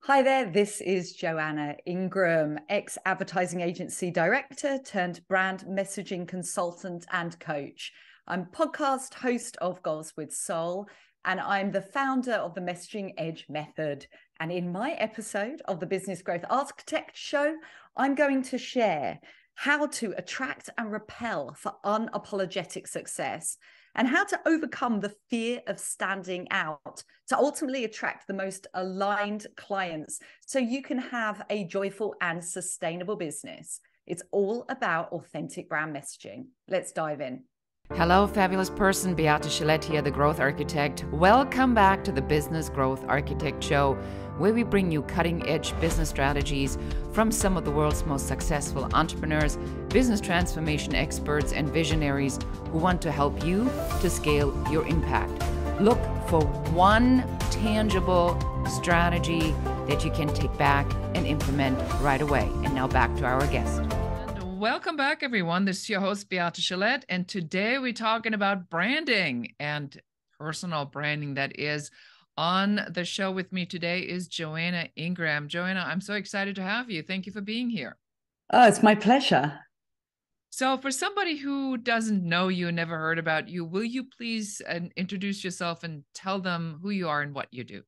Hi there, this is Joanna Ingram, ex-advertising agency director turned brand messaging consultant and coach. I'm podcast host of Goals with Soul, and I'm the founder of the Messaging Edge Method. And in my episode of the Business Growth Architect Show, I'm going to share how to attract and repel for unapologetic success, and how to overcome the fear of standing out to ultimately attract the most aligned clients so you can have a joyful and sustainable business. It's all about authentic brand messaging. Let's dive in. Hello, fabulous person. Beate Chelette here, the Growth Architect. Welcome back to the Business Growth Architect Show, where we bring you cutting-edge business strategies from some of the world's most successful entrepreneurs, business transformation experts, and visionaries who want to help you to scale your impact. Look for one tangible strategy that you can take back and implement right away. And now back to our guest. Welcome back, everyone. This is your host, Beate Chelette, and today we're talking about branding and personal branding. That is, on the show with me today is Joanna Ingram. Joanna, I'm so excited to have you. Thank you for being here. Oh, it's my pleasure. So for somebody who doesn't know you, never heard about you, will you please introduce yourself and tell them who you are and what you do?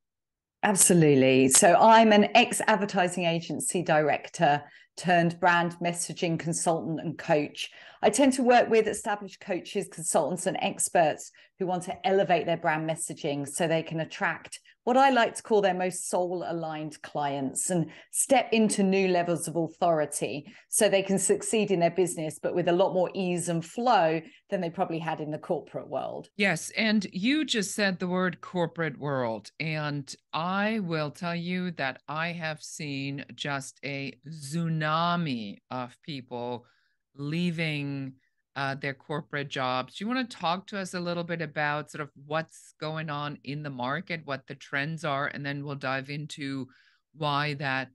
Absolutely. So I'm an ex-advertising agency director turned brand messaging consultant and coach. I tend to work with established coaches, consultants, and experts who want to elevate their brand messaging so they can attract what I like to call their most soul-aligned clients and step into new levels of authority so they can succeed in their business, but with a lot more ease and flow than they probably had in the corporate world. Yes, and you just said the word corporate world, and I will tell you that I have seen just a tsunami of people leaving their corporate jobs. Do you want to talk to us a little bit about sort of what's going on in the market, what the trends are, and then we'll dive into why that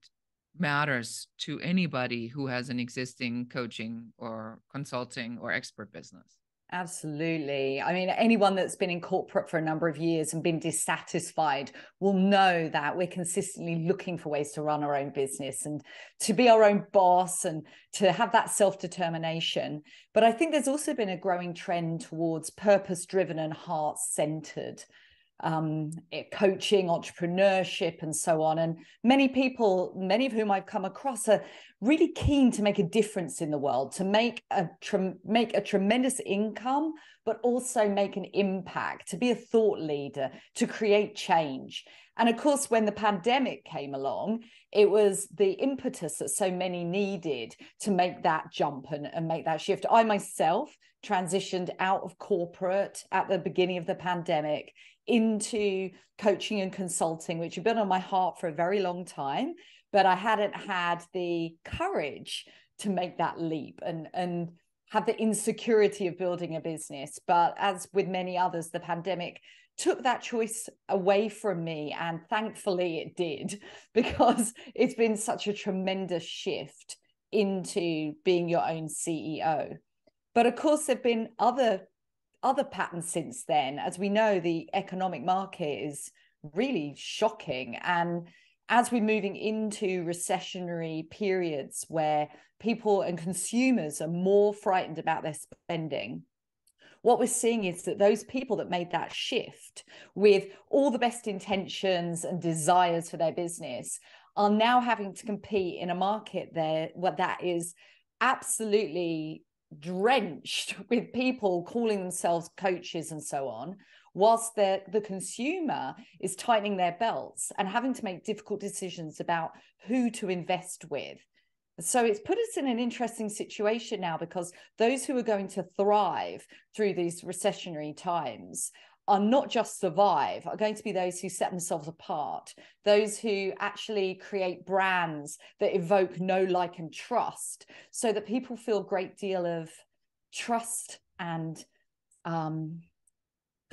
matters to anybody who has an existing coaching or consulting or expert business? Absolutely. I mean, anyone that's been in corporate for a number of years and been dissatisfied will know that we're consistently looking for ways to run our own business and to be our own boss and to have that self-determination. But I think there's also been a growing trend towards purpose-driven and heart-centered coaching, entrepreneurship, and so on. And many people, many of whom I've come across, are really keen to make a difference in the world, to make a tremendous income, but also make an impact, to be a thought leader, to create change. And of course, when the pandemic came along, it was the impetus that so many needed to make that jump and make that shift. I myself transitioned out of corporate at the beginning of the pandemic into coaching and consulting, which had been on my heart for a very long time, but I hadn't had the courage to make that leap and have the insecurity of building a business. But as with many others, the pandemic took that choice away from me, and thankfully it did, because it's been such a tremendous shift into being your own CEO. But of course, there have been other patterns since then. As we know, the economic market is really shocking. And as we're moving into recessionary periods where people and consumers are more frightened about their spending, what we're seeing is that those people that made that shift with all the best intentions and desires for their business are now having to compete in a market that is absolutely drenched with people calling themselves coaches and so on, whilst the consumer is tightening their belts and having to make difficult decisions about who to invest with. So it's put us in an interesting situation now, because those who are going to thrive through these recessionary times are not just survive, are going to be those who set themselves apart, those who actually create brands that evoke know, like, and trust, so that people feel a great deal of trust and kind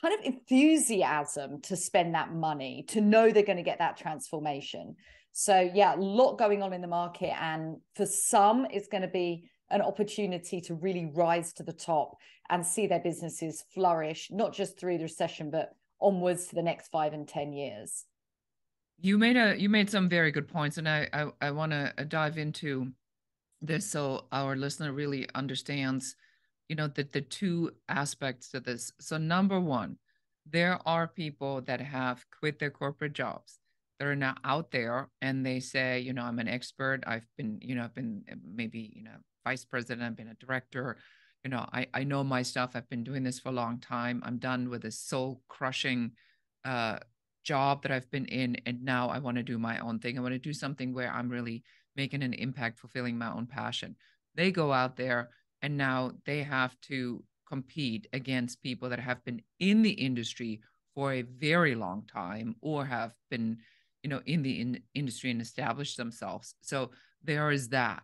of enthusiasm to spend that money, to know they're going to get that transformation. So yeah, a lot going on in the market. And for some, it's going to be an opportunity to really rise to the top and see their businesses flourish, not just through the recession, but onwards to the next 5 and 10 years. You made some very good points, and I want to dive into this so our listener really understands, the two aspects to this. So number one, there are people that have quit their corporate jobs that are now out there and they say, I'm an expert. I've been maybe, vice president, I've been a director, I know my stuff. I've been doing this for a long time. I'm done with this soul crushing uh job that I've been in, and now I want to do my own thing. I want to do something where I'm really making an impact, fulfilling my own passion. They go out there and now they have to compete against people that have been in the industry for a very long time or have been, in the industry and established themselves. So there is that.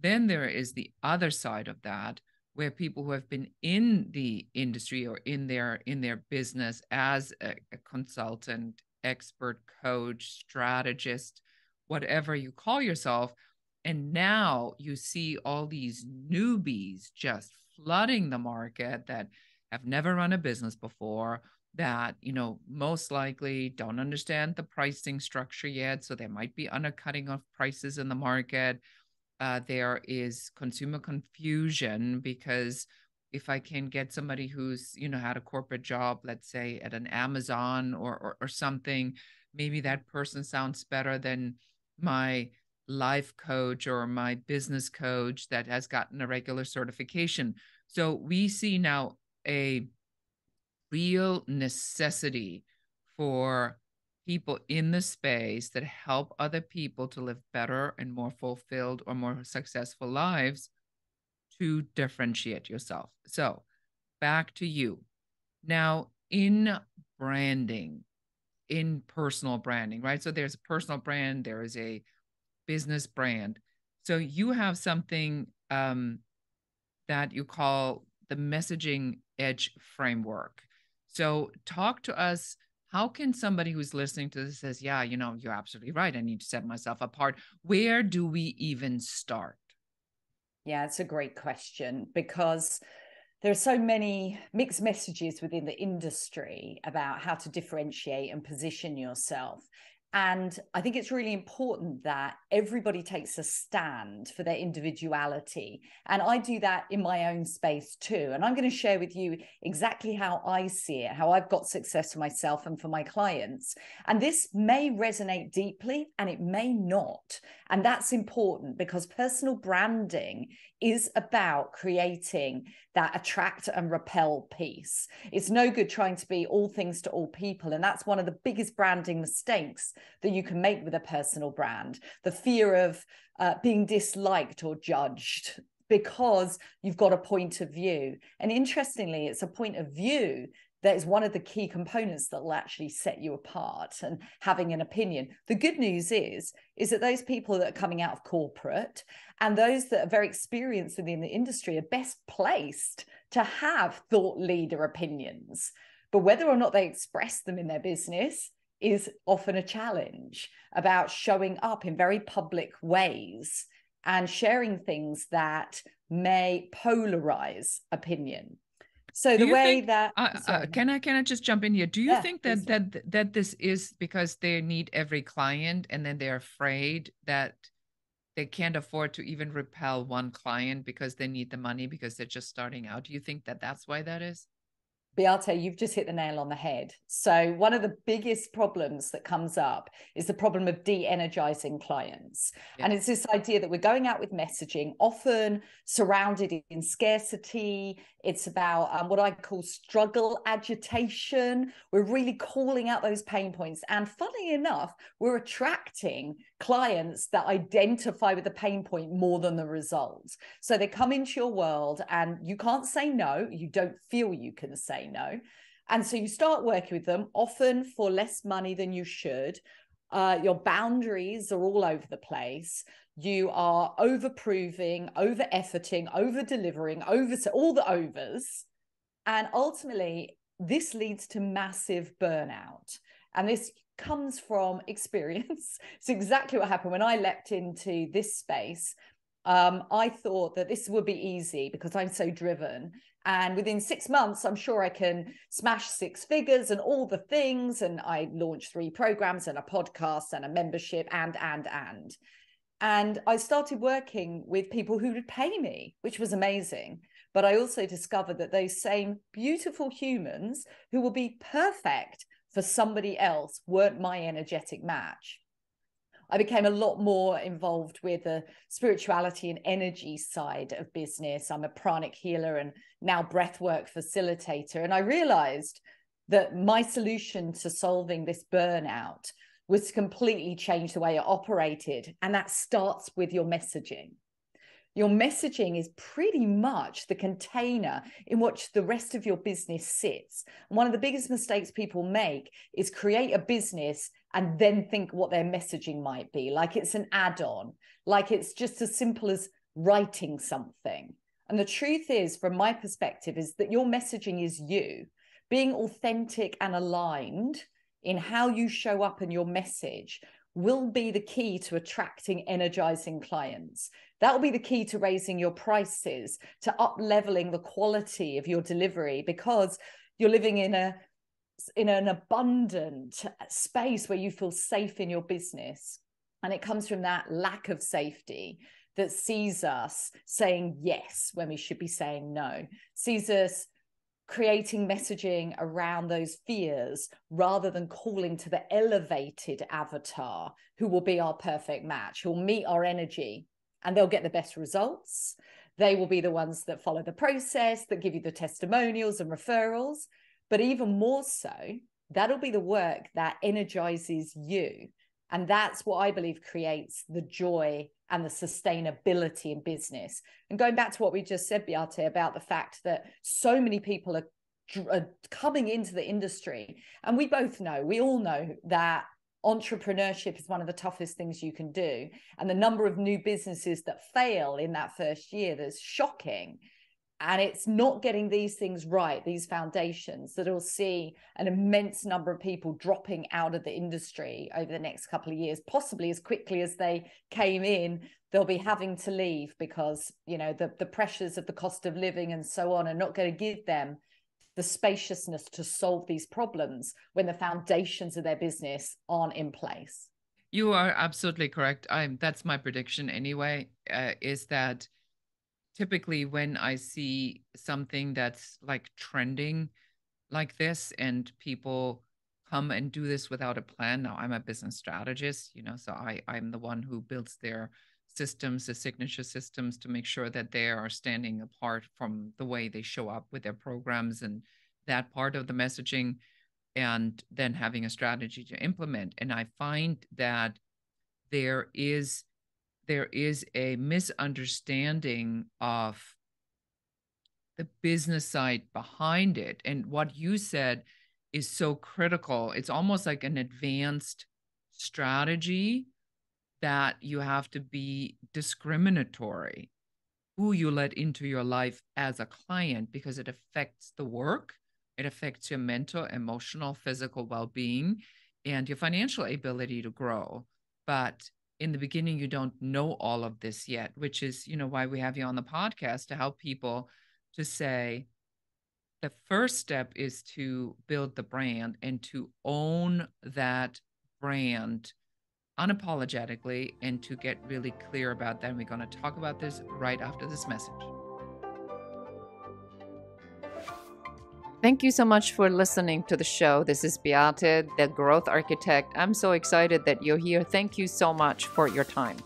Then there is the other side of that, where people who have been in the industry or in their business as a consultant, expert, coach, strategist, whatever you call yourself, and now you see all these newbies just flooding the market that have never run a business before, that most likely don't understand the pricing structure yet, so there might be undercutting of prices in the market. There is consumer confusion because if I can get somebody who's, had a corporate job, let's say at an Amazon or something, maybe that person sounds better than my life coach or my business coach that has gotten a regular certification. So we see now a real necessity for people in the space that help other people to live better and more fulfilled or more successful lives to differentiate yourself. So back to you. Now, in branding, in personal branding, right? So there's a personal brand, there is a business brand. So you have something that you call the messaging edge framework. So talk to us. How can somebody who's listening to this says, yeah, you're absolutely right, I need to set myself apart. Where do we even start? Yeah, it's a great question, because there are so many mixed messages within the industry about how to differentiate and position yourself. And I think it's really important that everybody takes a stand for their individuality. And I do that in my own space too. And I'm going to share with you exactly how I see it, how I've got success for myself and for my clients. And this may resonate deeply and it may not. And that's important, because personal branding is about creating that attract and repel piece. It's no good trying to be all things to all people. And that's one of the biggest branding mistakes that you can make with a personal brand. The fear of being disliked or judged because you've got a point of view. And interestingly, it's a point of view that is one of the key components that will actually set you apart, and having an opinion. The good news is that those people that are coming out of corporate and those that are very experienced within the industry are best placed to have thought leader opinions. But whether or not they express them in their business is often a challenge, about showing up in very public ways and sharing things that may polarize opinion. So the way that can I just jump in here? Do you think please. that this is because they need every client and then they're afraid that they can't afford to even repel one client because they need the money because they're just starting out? Do you think that that's why that is? Beate, you've just hit the nail on the head. So one of the biggest problems that comes up is the problem of de-energizing clients. Yeah. And it's this idea that we're going out with messaging, often surrounded in scarcity. It's about what I call struggle agitation. We're really calling out those pain points. And funnily enough, we're attracting clients that identify with the pain point more than the results. So they come into your world and you can't say no. You don't feel you can say no. And so you start working with them, often for less money than you should. Your boundaries are all over the place. You are over-proving, over-efforting, over-delivering, all the overs. And ultimately, this leads to massive burnout. And this comes from experience. It's exactly what happened when I leapt into this space. I thought that this would be easy because I'm so driven. And within 6 months, I'm sure I can smash 6 figures and all the things. And I launched 3 programs and a podcast and a membership and. And I started working with people who would pay me, which was amazing. But I also discovered that those same beautiful humans who will be perfect for somebody else weren't my energetic match. I became a lot more involved with the spirituality and energy side of business. I'm a pranic healer and now breathwork facilitator. And I realized that my solution to solving this burnout was to completely change the way I operated. And that starts with your messaging. Your messaging is pretty much the container in which the rest of your business sits. And one of the biggest mistakes people make is create a business and then think what their messaging might be, like it's an add-on, like it's just as simple as writing something. And the truth is, from my perspective, is that your messaging is you. Being authentic and aligned in how you show up and your message will be the key to attracting energizing clients. That will be the key to raising your prices, to up-leveling the quality of your delivery, because you're living in an abundant space where you feel safe in your business. And it comes from that lack of safety that sees us saying yes when we should be saying no, sees us creating messaging around those fears rather than calling to the elevated avatar who will be our perfect match, who will meet our energy, and they'll get the best results. They will be the ones that follow the process, that give you the testimonials and referrals. But even more so, that'll be the work that energizes you. And that's what I believe creates the joy and the sustainability in business. And going back to what we just said, Beate, about the fact that so many people are coming into the industry. And we all know that entrepreneurship is one of the toughest things you can do. And the number of new businesses that fail in that first year, that's shocking. And it's not getting these things right, these foundations, that will see an immense number of people dropping out of the industry over the next couple of years, possibly as quickly as they came in. They'll be having to leave because, the pressures of the cost of living and so on are not going to give them the spaciousness to solve these problems when the foundations of their business aren't in place. You are absolutely correct. That's my prediction anyway, is that typically when I see something that's like trending like this and people come and do this without a plan. Now I'm a business strategist, so I'm the one who builds their systems, the signature systems, to make sure that they are standing apart from the way they show up with their programs and that part of the messaging, and then having a strategy to implement. And I find that there is a misunderstanding of the business side behind it. And what you said is so critical. It's almost like an advanced strategy that you have to be discriminatory who you let into your life as a client, because it affects the work, it affects your mental, emotional, physical well-being, and your financial ability to grow. But in the beginning, you don't know all of this yet, which is, why we have you on the podcast, to help people to say the first step is to build the brand and to own that brand unapologetically and to get really clear about that. And we're going to talk about this right after this message. Thank you so much for listening to the show. This is Beate, the Growth Architect. I'm so excited that you're here. Thank you so much for your time.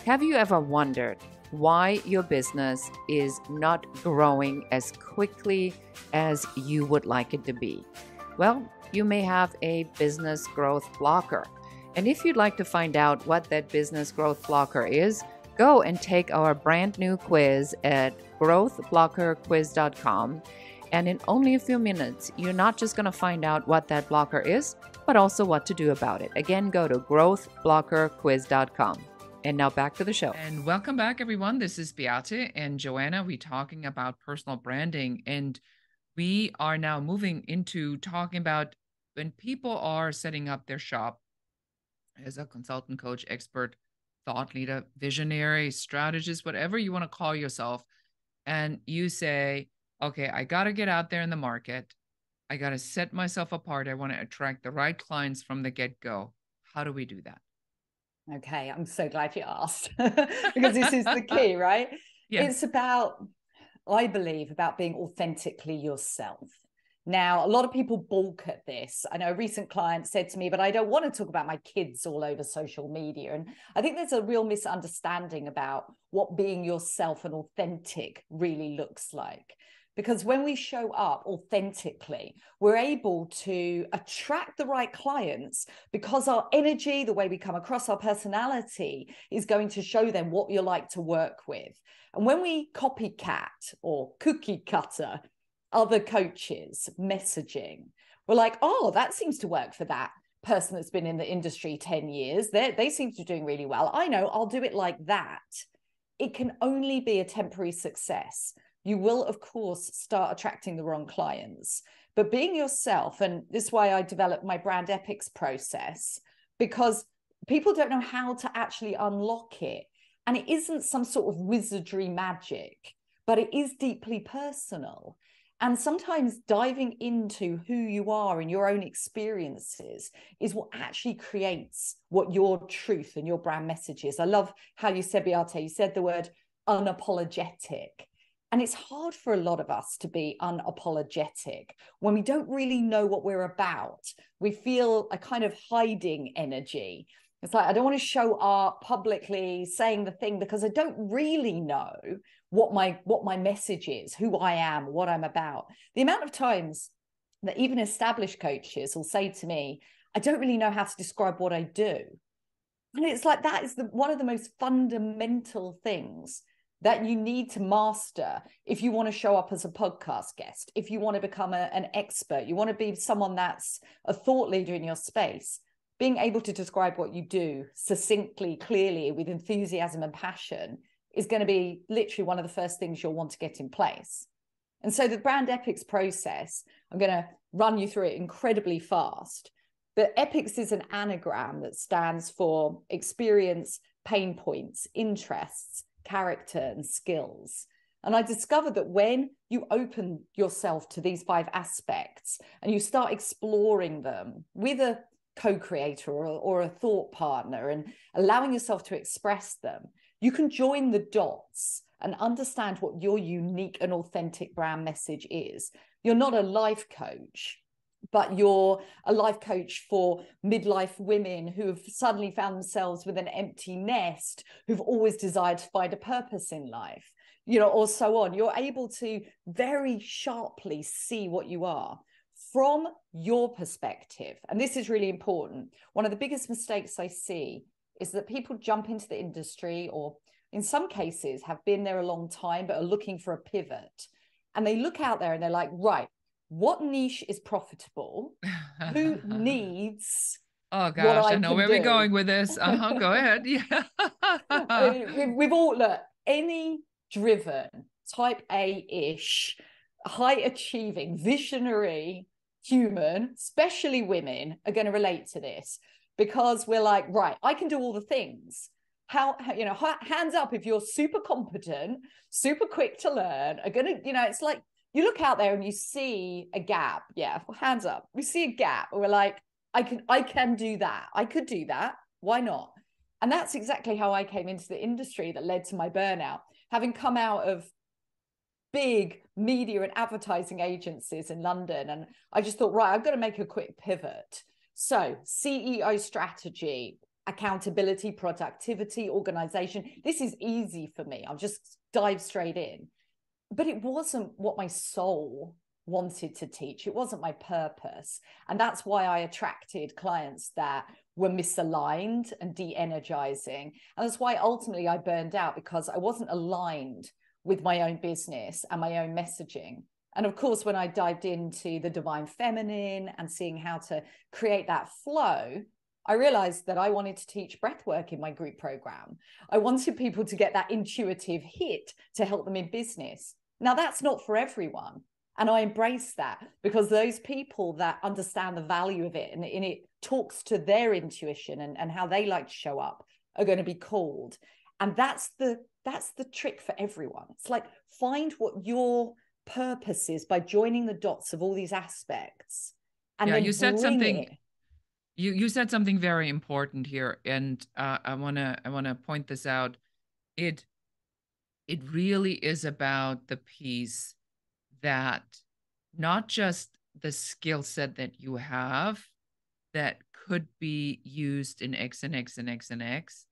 Have you ever wondered why your business is not growing as quickly as you would like it to be? Well, you may have a business growth blocker. And if you'd like to find out what that business growth blocker is, go and take our brand new quiz at growthblockerquiz.com. And in only a few minutes, you're not just going to find out what that blocker is, but also what to do about it. Again, go to growthblockerquiz.com. And now back to the show. And welcome back, everyone. This is Beate and Joanna. We're talking about personal branding. And we are now moving into talking about when people are setting up their shop as a consultant, coach, expert, thought leader, visionary, strategist, whatever you want to call yourself. And you say, okay, I got to get out there in the market. I got to set myself apart. I want to attract the right clients from the get-go. How do we do that? Okay, I'm so glad you asked because this is the key, right? Yeah. It's about, I believe, about being authentically yourself. Now, a lot of people balk at this. I know a recent client said to me, but I don't want to talk about my kids all over social media. And I think there's a real misunderstanding about what being yourself and authentic really looks like. Because when we show up authentically, we're able to attract the right clients because our energy, the way we come across, our personality is going to show them what you like to work with. And when we copycat or cookie cutter other coaches' messaging, we're like, oh, that seems to work for that person that's been in the industry 10 years. They seem to be doing really well. I know, I'll do it like that. It can only be a temporary success. You will, of course, start attracting the wrong clients. But being yourself, and this is why I developed my brand epics process, because people don't know how to actually unlock it. And it isn't some sort of wizardry magic, but it is deeply personal. And sometimes diving into who you are and your own experiences is what actually creates what your truth and your brand message is. I love how you said, Beate, you said the word unapologetic. And it's hard for a lot of us to be unapologetic when we don't really know what we're about. We feel a kind of hiding energy. It's like, I don't want to show up publicly saying the thing because I don't really know what my message is, who I am, what I'm about. The amount of times that even established coaches will say to me, I don't really know how to describe what I do. And it's like, that is one of the most fundamental things that you need to master if you want to show up as a podcast guest, if you want to become an expert, you want to be someone that's a thought leader in your space. Being able to describe what you do succinctly, clearly, with enthusiasm and passion is going to be literally one of the first things you'll want to get in place. And so the brand epics process, I'm going to run you through it incredibly fast. But epics is an anagram that stands for experience, pain points, interests, character, and skills. And I discovered that when you open yourself to these 5 aspects and you start exploring them with a co-creator or a thought partner and allowing yourself to express them, you can join the dots and understand what your unique and authentic brand message is. You're not a life coach, but you're a life coach for midlife women who have suddenly found themselves with an empty nest, who've always desired to find a purpose in life, or so on. You're able to very sharply see what you are from your perspective. And this is really important. One of the biggest mistakes I see is that people jump into the industry, or in some cases have been there a long time, but are looking for a pivot. And they look out there and they're like, right, what niche is profitable? Who needs Oh what gosh, I I know can where do? we're going with this. Go ahead. Yeah. I mean, we've all, look, any driven, type A-ish, high achieving, visionary human, especially women, are going to relate to this, because we're like, right, I can do all the things. How hands up if you're super competent, super quick to learn, are going to, it's like, you look out there and you see a gap. Yeah, hands up. We see a gap and we're like, I can do that. I could do that. Why not? And that's exactly how I came into the industry that led to my burnout. Having come out of big media and advertising agencies in London, and I just thought, right, I've got to make a quick pivot. So CEO strategy, accountability, productivity, organization. This is easy for me. I'll just dive straight in. But it wasn't what my soul wanted to teach. It wasn't my purpose. And that's why I attracted clients that were misaligned and de-energizing. And that's why ultimately I burned out, because I wasn't aligned with my own business and my own messaging. And of course, when I dived into the divine feminine and seeing how to create that flow, I realized that I wanted to teach breathwork in my group program. I wanted people to get that intuitive hit to help them in business. Now, that's not for everyone. And I embrace that, because those people that understand the value of it and it talks to their intuition and how they like to show up are going to be called. And that's the trick for everyone. It's like, find what your purpose is by joining the dots of all these aspects and Yeah, then you said bring something. it. You said something very important here, and I wanna point this out. It really is about the piece that not just the skill set that you have that could be used in X and X and X and X,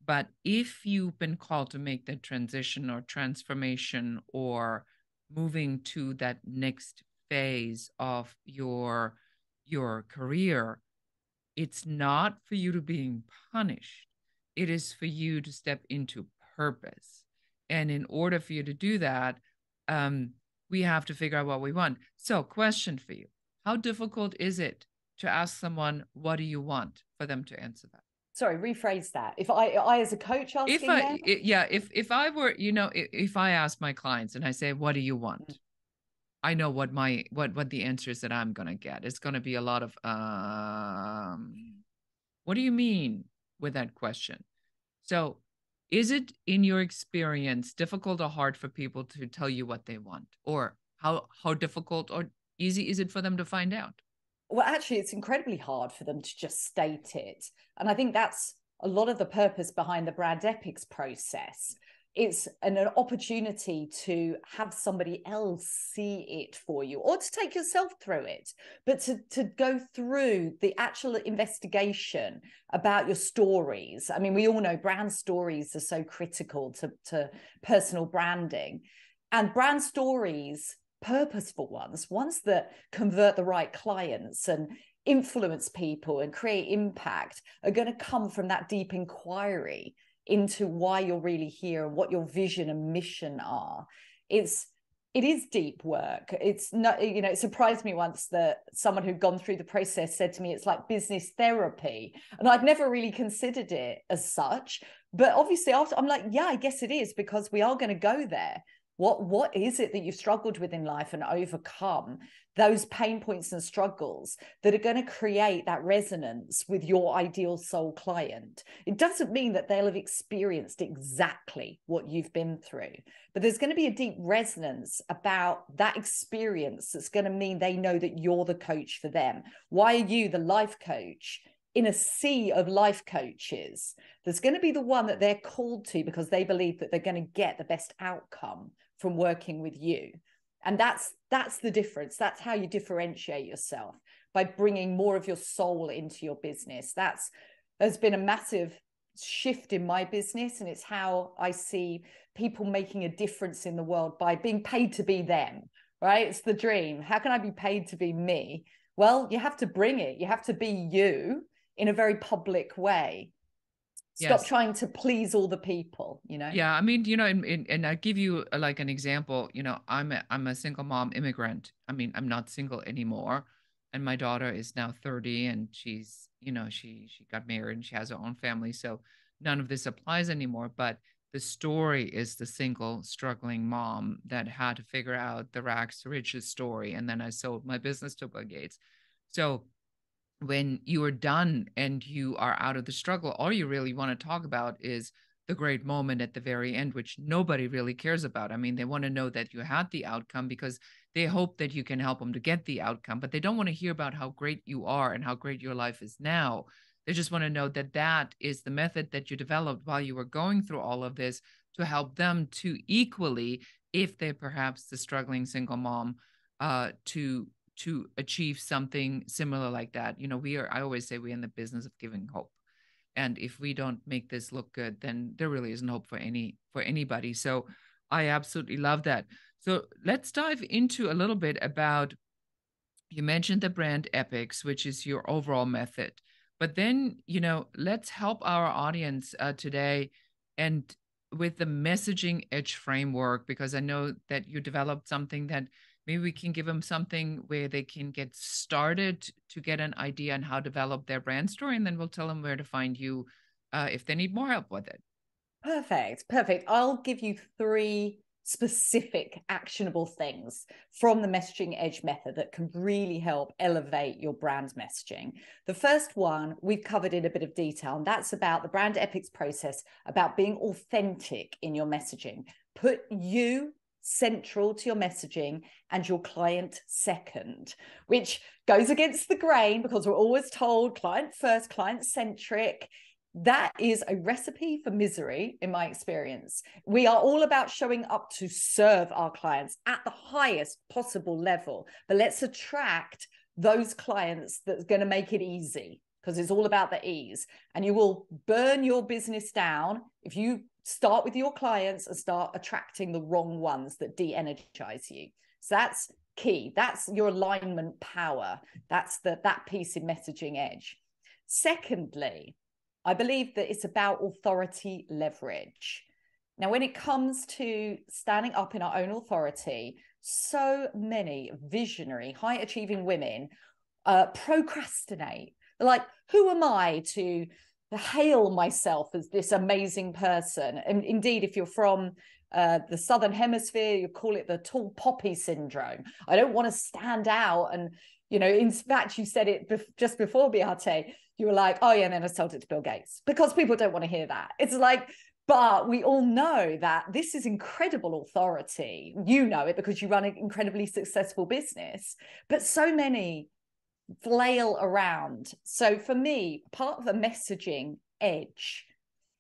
but if you've been called to make that transition or transformation or moving to that next phase of your career, it's not for you to being punished. It is for you to step into purpose. And in order for you to do that, we have to figure out what we want. So, question for you: how difficult is it to ask someone, what do you want, for them to answer that? Sorry, rephrase that. If I as a coach asking them? If I were, if I ask my clients and I say, what do you want? I know what the answer is that I'm going to get. It's going to be a lot of, what do you mean with that question? So is it, in your experience, difficult or hard for people to tell you what they want? Or how difficult or easy is it for them to find out? Well, actually, it's incredibly hard for them to just state it. And I think that's a lot of the purpose behind the brand epics process. It's an opportunity to have somebody else see it for you, or to take yourself through it, but to go through the actual investigation about your stories. I mean, we all know brand stories are so critical to personal branding, and brand stories, purposeful ones that convert the right clients and influence people and create impact, are going to come from that deep inquiry into why you're really here and what your vision and mission are. It is deep work. It's not, it surprised me once that someone who'd gone through the process said to me, it's like business therapy. And I'd never really considered it as such. But obviously after, I'm like, yeah, I guess it is, because we are going to go there. What is it that you've struggled with in life and overcome those pain points and struggles that are going to create that resonance with your ideal soul client? It doesn't mean that they'll have experienced exactly what you've been through, but there's going to be a deep resonance about that experience that's going to mean they know that you're the coach for them. Why are you the life coach in a sea of life coaches? There's going to be the one that they're called to because they believe that they're going to get the best outcome from working with you. And that's the difference. That's how you differentiate yourself, by bringing more of your soul into your business. There's been a massive shift in my business, and it's how I see people making a difference in the world by being paid to be them, right? It's the dream. How can I be paid to be me? Well, you have to bring it. You have to be you in a very public way. Stop trying to please all the people, Yeah, I mean, and I give you like an example. I'm a single mom immigrant. I mean, I'm not single anymore, and my daughter is now 30, and she's, she got married and she has her own family, so none of this applies anymore. But the story is the single struggling mom that had to figure out the rags to riches story, and then I sold my business to Bill Gates. So when you are done and you are out of the struggle, all you really want to talk about is the great moment at the very end, which nobody really cares about. I mean, they want to know that you had the outcome because they hope that you can help them to get the outcome, but they don't want to hear about how great you are and how great your life is now. They just want to know that that is the method that you developed while you were going through all of this to help them to equally, if they're perhaps the struggling single mom, to achieve something similar like that. I always say we're in the business of giving hope. And if we don't make this look good, then there really isn't hope for anybody. So I absolutely love that. So let's dive into a little bit about, you mentioned the brand epics, which is your overall method, but then, let's help our audience today and with the messaging edge framework, because I know that you developed something that maybe we can give them something where they can get started to get an idea on how to develop their brand story. And then we'll tell them where to find you if they need more help with it. Perfect. I'll give you 3 specific actionable things from the messaging edge method that can really help elevate your brand messaging. The first one we've covered in a bit of detail, and that's about the brand epics process, about being authentic in your messaging. Put you central to your messaging and your client second, which goes against the grain because we're always told client first, client centric. That is a recipe for misery, in my experience. We are all about showing up to serve our clients at the highest possible level, but let's attract those clients that's going to make it easy, because it's all about the ease. And you will burn your business down if you start with your clients and start attracting the wrong ones that de-energize you. So that's key. That's your alignment power. That's that piece in messaging edge. Secondly, I believe that it's about authority leverage. Now, when it comes to standing up in our own authority, so many visionary, high-achieving women procrastinate. They're like, who am I to hail myself as this amazing person? And indeed, if you're from the Southern Hemisphere, you call it the tall poppy syndrome. I don't want to stand out. And, you know, in fact, you said it just before, Beate, you were like, oh yeah, and then I sold it to Bill Gates, because people don't want to hear that. It's like, but we all know that this is incredible authority. You know it because you run an incredibly successful business, but so many flail around. So for me, part of the messaging edge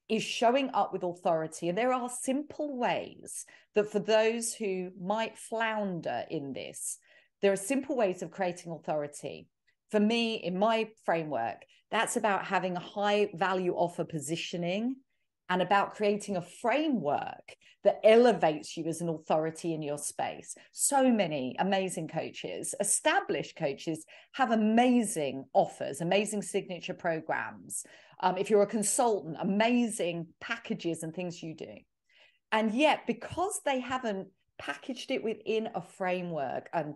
is showing up with authority. And there are simple ways that for those who might flounder in this, there are simple ways of creating authority. For me, in my framework, that's about having a high value offer positioning and about creating a framework that elevates you as an authority in your space. So many amazing coaches, established coaches, have amazing offers, amazing signature programs. If you're a consultant, amazing packages and things you do. And yet, because they haven't packaged it within a framework and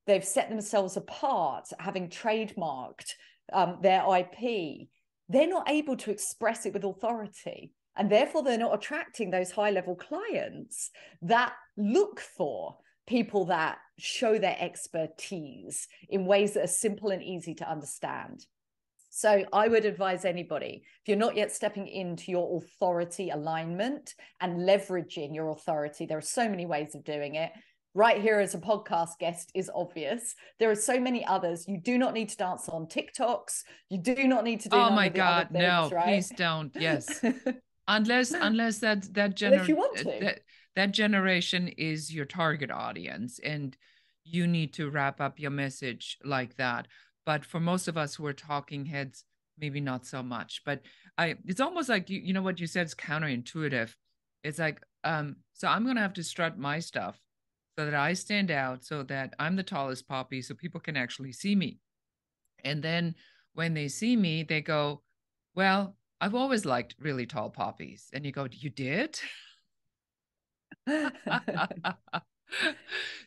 they've set themselves apart, having trademarked their IP, they're not able to express it with authority. And therefore, they're not attracting those high-level clients that look for people that show their expertise in ways that are simple and easy to understand. So I would advise anybody, if you're not yet stepping into your authority alignment and leveraging your authority, there are so many ways of doing it. Right here as a podcast guest is obvious. There are so many others. You do not need to dance on TikToks. You do not need to do none of the other things, no, right? please don't. Yes. Unless if you want to. that generation is your target audience and you need to wrap up your message like that. But for most of us who are talking heads, maybe not so much. But it's almost like you know what you said is counterintuitive. It's like so I'm gonna have to strut my stuff so that I stand out, so that I'm the tallest poppy, so people can actually see me. And then when they see me, they go, well, I've always liked really tall poppies. And you go, you did?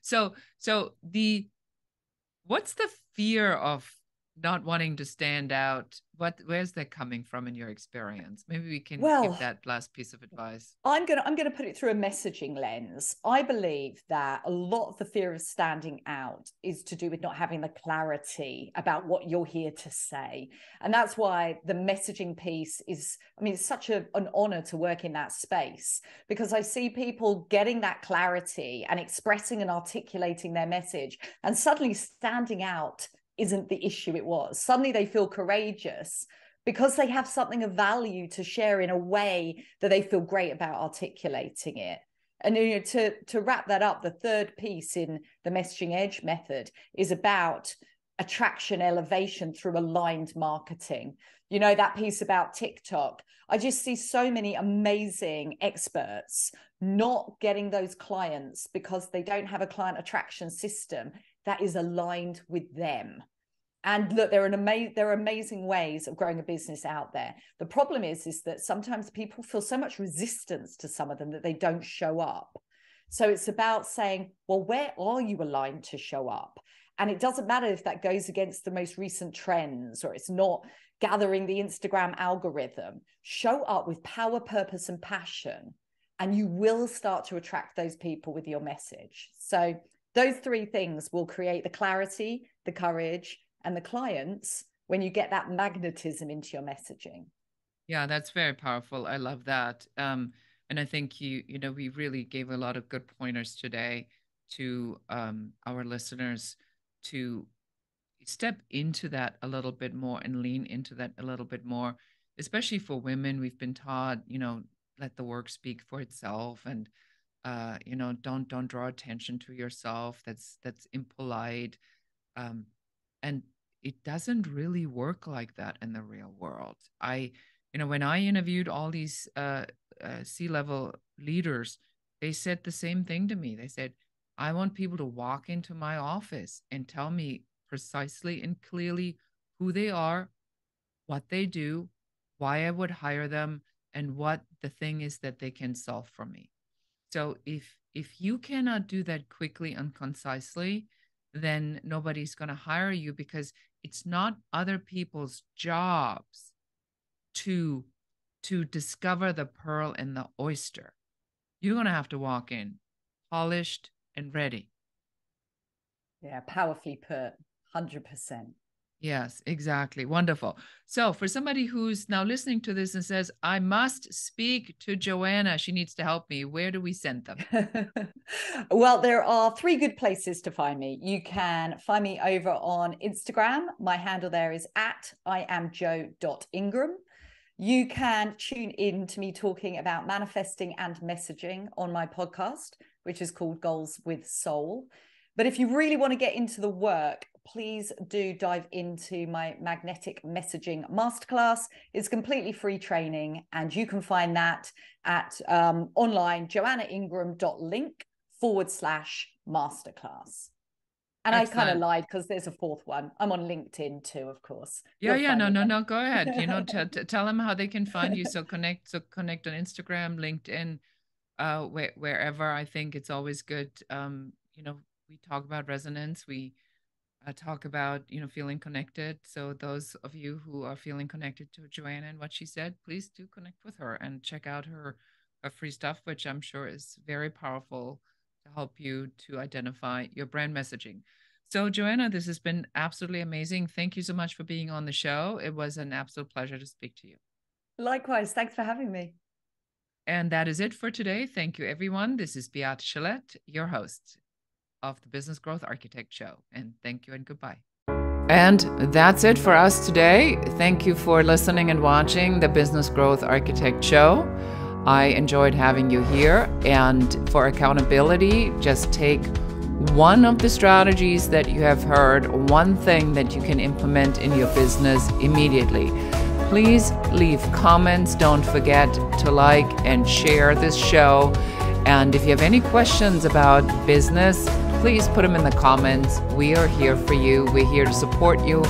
So what's the fear of not wanting to stand out? Where's that coming from in your experience? Maybe we can give that last piece of advice. I'm gonna put it through a messaging lens. I believe that a lot of the fear of standing out is to do with not having the clarity about what you're here to say. And that's why the messaging piece is, I mean, it's such an honor to work in that space, because I see people getting that clarity and expressing and articulating their message, and suddenly standing out isn't the issue it was. Suddenly they feel courageous because they have something of value to share in a way that they feel great about articulating it. And you know, to wrap that up, the third piece in the messaging edge method is about attraction elevation through aligned marketing. You know, that piece about TikTok, I just see so many amazing experts not getting those clients because they don't have a client attraction system that is aligned with them. And look, there are amazing ways of growing a business out there. The problem is that sometimes people feel so much resistance to some of them that they don't show up. So it's about saying, well, where are you aligned to show up? And it doesn't matter if that goes against the most recent trends or it's not gathering the Instagram algorithm. Show up with power, purpose, and passion, and you will start to attract those people with your message. So those three things will create the clarity, the courage, and the clients when you get that magnetism into your messaging. Yeah, that's very powerful. I love that. And I think we really gave a lot of good pointers today to our listeners to step into that a little bit more and lean into that a little bit more, especially for women. We've been taught, let the work speak for itself, and don't draw attention to yourself. That's impolite, and it doesn't really work like that in the real world. When I interviewed all these C-level leaders, they said the same thing to me. They said, I want people to walk into my office and tell me precisely and clearly who they are, what they do, why I would hire them, and what the thing is that they can solve for me. So if you cannot do that quickly and concisely, then nobody's going to hire you, because it's not other people's jobs to discover the pearl in the oyster. You're going to have to walk in polished and ready. Yeah, powerfully put, 100%. Yes, exactly. Wonderful. So for somebody who's now listening to this and says, I must speak to Joanna, she needs to help me, where do we send them? Well, there are 3 good places to find me. You can find me over on Instagram. My handle there is @IamJo.Ingram. You can tune in to me talking about manifesting and messaging on my podcast, which is called Goals with Soul. But if you really want to get into the work, please do dive into my magnetic messaging masterclass. It's completely free training, and you can find that at online joannaingram.link/masterclass. And Excellent. I kind of lied, because there's a 4th one. I'm on LinkedIn too, of course. No, go ahead. Tell them how they can find you. So connect on Instagram, LinkedIn, wherever. I think it's always good. We talk about resonance. We talk about, feeling connected. So those of you who are feeling connected to Joanna and what she said, please do connect with her and check out her free stuff, which I'm sure is very powerful to help you to identify your brand messaging. So Joanna, this has been absolutely amazing. Thank you so much for being on the show. It was an absolute pleasure to speak to you. Likewise. Thanks for having me. And that is it for today. Thank you, everyone. This is Beate Chelette, your host of the Business Growth Architect Show. And thank you and goodbye. And that's it for us today. Thank you for listening and watching the Business Growth Architect Show. I enjoyed having you here. And for accountability, just take one of the strategies that you have heard, one thing that you can implement in your business immediately. Please leave comments. Don't forget to like and share this show. And if you have any questions about business, please put them in the comments. We are here for you. We're here to support you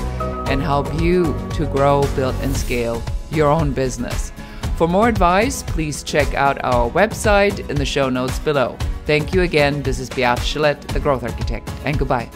and help you to grow, build, and scale your own business. For more advice, please check out our website in the show notes below. Thank you again. This is Beate Chelette, the Growth Architect, and goodbye.